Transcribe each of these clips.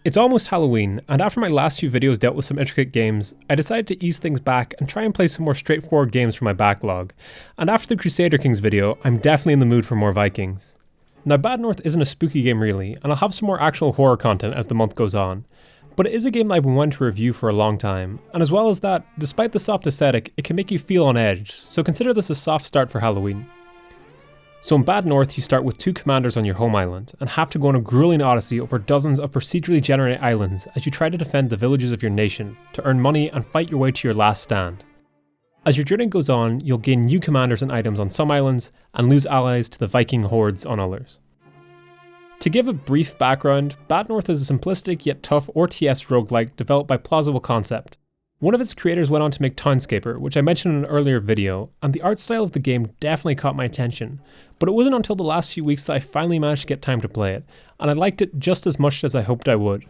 It's almost Halloween, and after my last few videos dealt with some intricate games, I decided to ease things back and try and play some more straightforward games from my backlog. And after the Crusader Kings video, I'm definitely in the mood for more Vikings. Now Bad North isn't a spooky game really, and I'll have some more actual horror content as the month goes on. But it is a game that I've been wanting to review for a long time, and as well as that, despite the soft aesthetic, it can make you feel on edge, so consider this a soft start for Halloween. So in Bad North, you start with 2 commanders on your home island, and have to go on a grueling odyssey over dozens of procedurally generated islands as you try to defend the villages of your nation, to earn money and fight your way to your last stand. As your journey goes on, you'll gain new commanders and items on some islands, and lose allies to the Viking hordes on others. To give a brief background, Bad North is a simplistic yet tough RTS roguelike developed by Plausible Concept. One of its creators went on to make Townscaper, which I mentioned in an earlier video, and the art style of the game definitely caught my attention, but it wasn't until the last few weeks that I finally managed to get time to play it, and I liked it just as much as I hoped I would.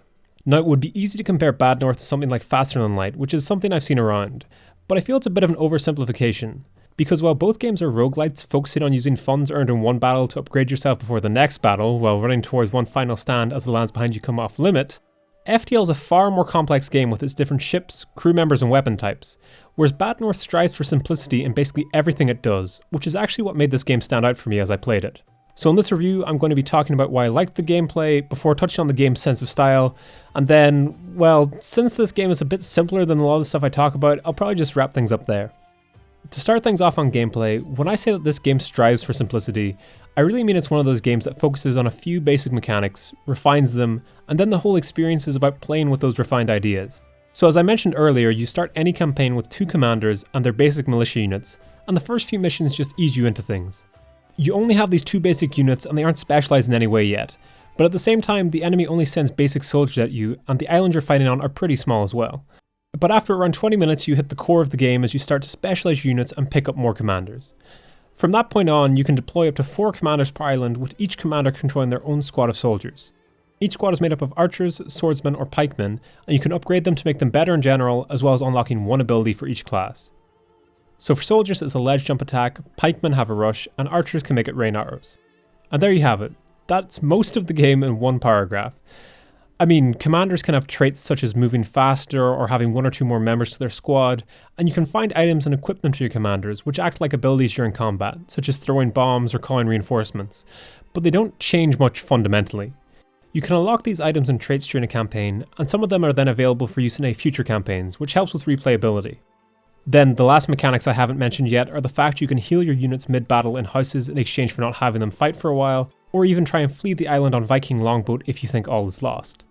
Now it would be easy to compare Bad North to something like Faster Than Light, which is something I've seen around, but I feel it's a bit of an oversimplification, because while both games are roguelites focusing on using funds earned in one battle to upgrade yourself before the next battle while running towards one final stand as the lands behind you come off limit, FTL is a far more complex game with its different ships, crew members and weapon types, whereas Bad North strives for simplicity in basically everything it does, which is actually what made this game stand out for me as I played it. So in this review, I'm going to be talking about why I liked the gameplay, before touching on the game's sense of style, and then, well, since this game is a bit simpler than a lot of the stuff I talk about, I'll probably just wrap things up there. To start things off on gameplay, when I say that this game strives for simplicity, I really mean it's one of those games that focuses on a few basic mechanics, refines them, and then the whole experience is about playing with those refined ideas. So as I mentioned earlier, you start any campaign with 2 commanders and their basic militia units, and the first few missions just ease you into things. You only have these 2 basic units and they aren't specialized in any way yet, but at the same time the enemy only sends basic soldiers at you, and the islands you're fighting on are pretty small as well. But after around 20 minutes you hit the core of the game as you start to specialize your units and pick up more commanders. From that point on, you can deploy up to 4 commanders per island, with each commander controlling their own squad of soldiers. Each squad is made up of archers, swordsmen or pikemen, and you can upgrade them to make them better in general, as well as unlocking one ability for each class. So for soldiers it's a ledge jump attack, pikemen have a rush, and archers can make it rain arrows. And there you have it. That's most of the game in one paragraph. I mean, commanders can have traits such as moving faster or having 1 or 2 more members to their squad, and you can find items and equip them to your commanders, which act like abilities during combat, such as throwing bombs or calling reinforcements, but they don't change much fundamentally. You can unlock these items and traits during a campaign, and some of them are then available for use in future campaigns, which helps with replayability. Then, the last mechanics I haven't mentioned yet are the fact you can heal your units mid-battle in houses in exchange for not having them fight for a while, or even try and flee the island on Viking longboat if you think all is lost.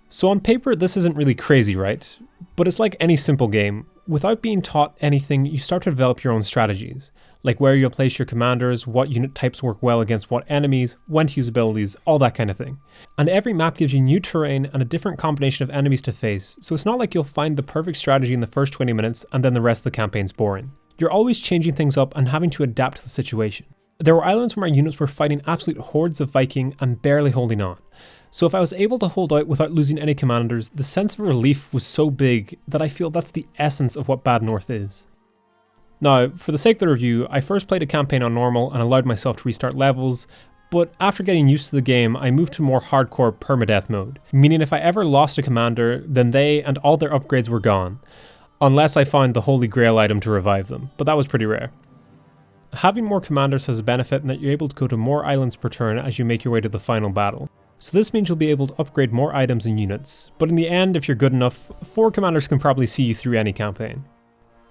So on paper this isn't really crazy, right? But it's like any simple game. Without being taught anything, you start to develop your own strategies, like where you'll place your commanders, what unit types work well against what enemies, when to use abilities, all that kind of thing. And every map gives you new terrain and a different combination of enemies to face, so it's not like you'll find the perfect strategy in the first 20 minutes and then the rest of the campaign's boring. You're always changing things up and having to adapt to the situation. There were islands where my units were fighting absolute hordes of Viking and barely holding on. So if I was able to hold out without losing any commanders, the sense of relief was so big that I feel that's the essence of what Bad North is. Now, for the sake of the review, I first played a campaign on normal and allowed myself to restart levels, but after getting used to the game, I moved to more hardcore permadeath mode, meaning if I ever lost a commander, then they and all their upgrades were gone, unless I found the holy grail item to revive them, but that was pretty rare. Having more commanders has a benefit in that you're able to go to more islands per turn as you make your way to the final battle. So this means you'll be able to upgrade more items and units, but in the end, if you're good enough, 4 commanders can probably see you through any campaign.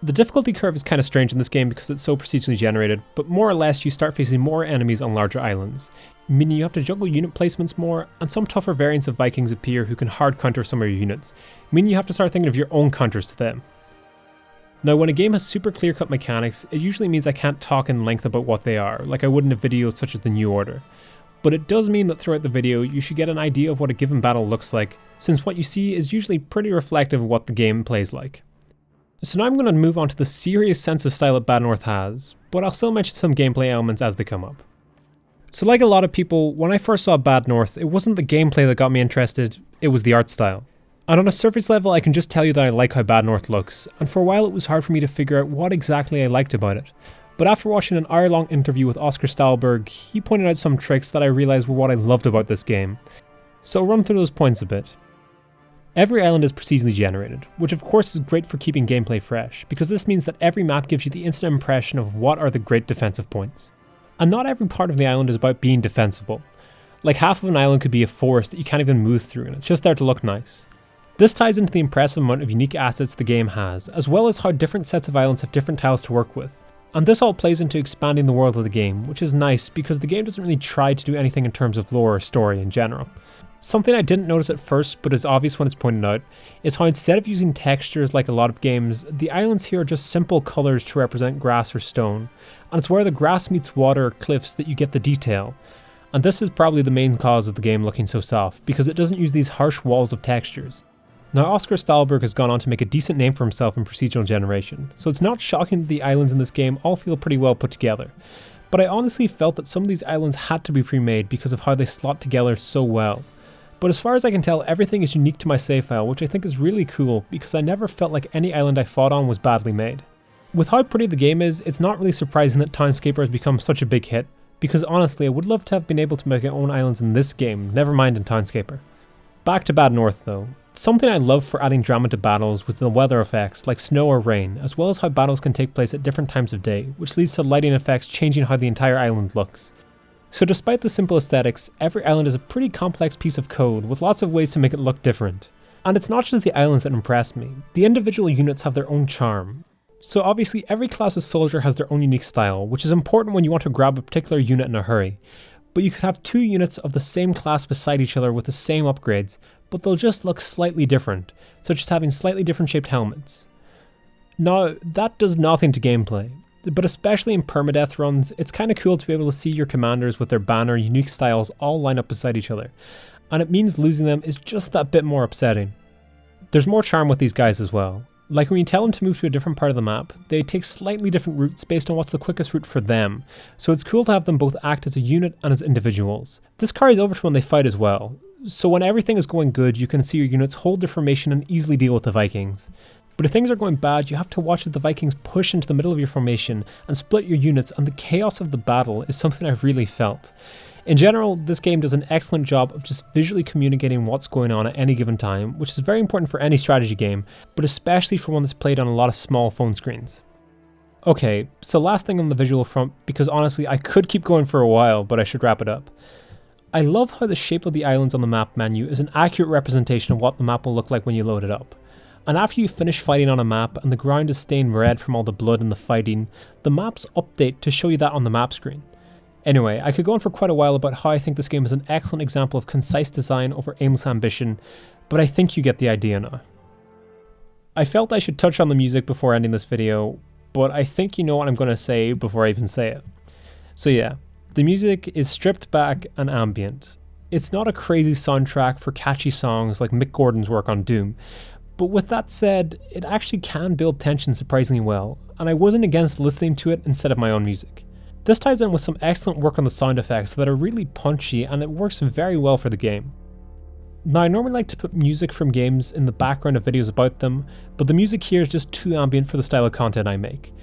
The difficulty curve is kind of strange in this game because it's so procedurally generated, but more or less you start facing more enemies on larger islands, meaning you have to juggle unit placements more, and some tougher variants of Vikings appear who can hard counter some of your units, meaning you have to start thinking of your own counters to them. Now when a game has super clear-cut mechanics, it usually means I can't talk in length about what they are, like I would in a video such as the New Order. But it does mean that throughout the video you should get an idea of what a given battle looks like, since what you see is usually pretty reflective of what the game plays like. So now I'm going to move on to the serious sense of style that Bad North has, but I'll still mention some gameplay elements as they come up. So like a lot of people, when I first saw Bad North, it wasn't the gameplay that got me interested, it was the art style. And on a surface level I can just tell you that I like how Bad North looks, and for a while it was hard for me to figure out what exactly I liked about it. But after watching an hour-long interview with Oscar Stahlberg, he pointed out some tricks that I realised were what I loved about this game. So I'll run through those points a bit. Every island is procedurally generated, which of course is great for keeping gameplay fresh, because this means that every map gives you the instant impression of what are the great defensive points. And not every part of the island is about being defensible. Like half of an island could be a forest that you can't even move through and it's just there to look nice. This ties into the impressive amount of unique assets the game has, as well as how different sets of islands have different tiles to work with. And this all plays into expanding the world of the game, which is nice because the game doesn't really try to do anything in terms of lore or story in general. Something I didn't notice at first, but is obvious when it's pointed out, is how instead of using textures like a lot of games, the islands here are just simple colours to represent grass or stone, and it's where the grass meets water or cliffs that you get the detail. And this is probably the main cause of the game looking so soft, because it doesn't use these harsh walls of textures. Now Oscar Stahlberg has gone on to make a decent name for himself in procedural generation, so it's not shocking that the islands in this game all feel pretty well put together. But I honestly felt that some of these islands had to be pre-made because of how they slot together so well. But as far as I can tell, everything is unique to my save file, which I think is really cool because I never felt like any island I fought on was badly made. With how pretty the game is, it's not really surprising that Townscaper has become such a big hit, because honestly I would love to have been able to make my own islands in this game, never mind in Townscaper. Back to Bad North though. Something I loved for adding drama to battles was the weather effects like snow or rain, as well as how battles can take place at different times of day, which leads to lighting effects changing how the entire island looks. So despite the simple aesthetics, every island is a pretty complex piece of code with lots of ways to make it look different. And it's not just the islands that impress me, the individual units have their own charm. So obviously every class of soldier has their own unique style, which is important when you want to grab a particular unit in a hurry. But you could have two units of the same class beside each other with the same upgrades, but they'll just look slightly different, such as having slightly different shaped helmets. Now, that does nothing to gameplay, but especially in permadeath runs, it's kinda cool to be able to see your commanders with their banner unique styles all line up beside each other, and it means losing them is just that bit more upsetting. There's more charm with these guys as well. Like when you tell them to move to a different part of the map, they take slightly different routes based on what's the quickest route for them, so it's cool to have them both act as a unit and as individuals. This carries over to when they fight as well, so when everything is going good you can see your units hold their formation and easily deal with the Vikings. But if things are going bad, you have to watch as the Vikings push into the middle of your formation and split your units, and the chaos of the battle is something I've really felt. In general, this game does an excellent job of just visually communicating what's going on at any given time, which is very important for any strategy game, but especially for one that's played on a lot of small phone screens. Okay, so last thing on the visual front, because honestly I could keep going for a while, but I should wrap it up. I love how the shape of the islands on the map menu is an accurate representation of what the map will look like when you load it up. And after you finish fighting on a map and the ground is stained red from all the blood and the fighting, the maps update to show you that on the map screen. Anyway, I could go on for quite a while about how I think this game is an excellent example of concise design over aimless ambition, but I think you get the idea now. I felt I should touch on the music before ending this video, but I think you know what I'm going to say before I even say it. So yeah, the music is stripped back and ambient. It's not a crazy soundtrack for catchy songs like Mick Gordon's work on Doom, but with that said, it actually can build tension surprisingly well, and I wasn't against listening to it instead of my own music. This ties in with some excellent work on the sound effects that are really punchy, and it works very well for the game. Now I normally like to put music from games in the background of videos about them, but the music here is just too ambient for the style of content I make.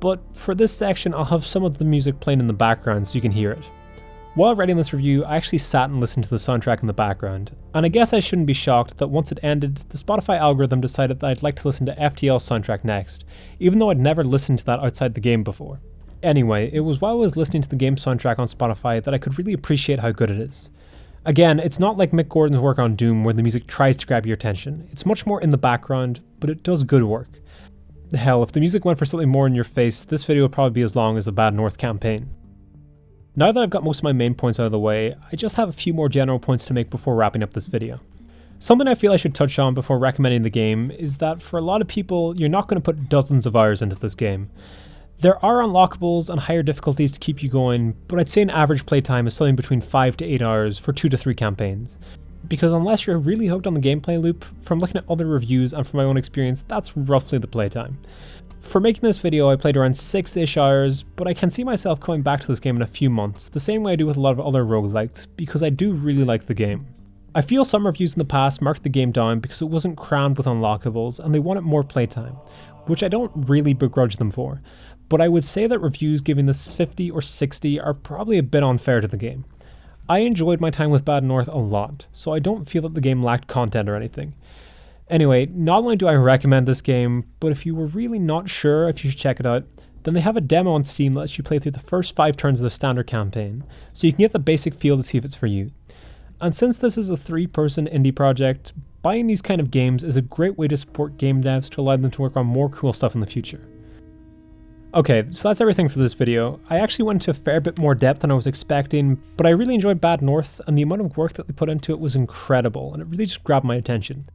But for this section I'll have some of the music playing in the background so you can hear it. While writing this review, I actually sat and listened to the soundtrack in the background, and I guess I shouldn't be shocked that once it ended, the Spotify algorithm decided that I'd like to listen to FTL's soundtrack next, even though I'd never listened to that outside the game before. Anyway, it was while I was listening to the game soundtrack on Spotify that I could really appreciate how good it is. Again, it's not like Mick Gordon's work on Doom where the music tries to grab your attention, it's much more in the background, but it does good work. Hell, if the music went for something more in your face, this video would probably be as long as the Bad North campaign. Now that I've got most of my main points out of the way, I just have a few more general points to make before wrapping up this video. Something I feel I should touch on before recommending the game is that for a lot of people, you're not going to put dozens of hours into this game. There are unlockables and higher difficulties to keep you going, but I'd say an average playtime is something between 5 to 8 hours for 2 to 3 campaigns. Because unless you're really hooked on the gameplay loop, from looking at other reviews and from my own experience, that's roughly the playtime. For making this video I played around 6-ish hours, but I can see myself coming back to this game in a few months, the same way I do with a lot of other roguelikes, because I do really like the game. I feel some reviews in the past marked the game down because it wasn't crammed with unlockables and they wanted more playtime, which I don't really begrudge them for, but I would say that reviews giving this 50 or 60 are probably a bit unfair to the game. I enjoyed my time with Bad North a lot, so I don't feel that the game lacked content or anything. Anyway, not only do I recommend this game, but if you were really not sure if you should check it out, then they have a demo on Steam that lets you play through the first 5 turns of the standard campaign, so you can get the basic feel to see if it's for you. And since this is a 3-person indie project, buying these kind of games is a great way to support game devs to allow them to work on more cool stuff in the future. Okay, so that's everything for this video. I actually went into a fair bit more depth than I was expecting, but I really enjoyed Bad North, and the amount of work that they put into it was incredible, and it really just grabbed my attention.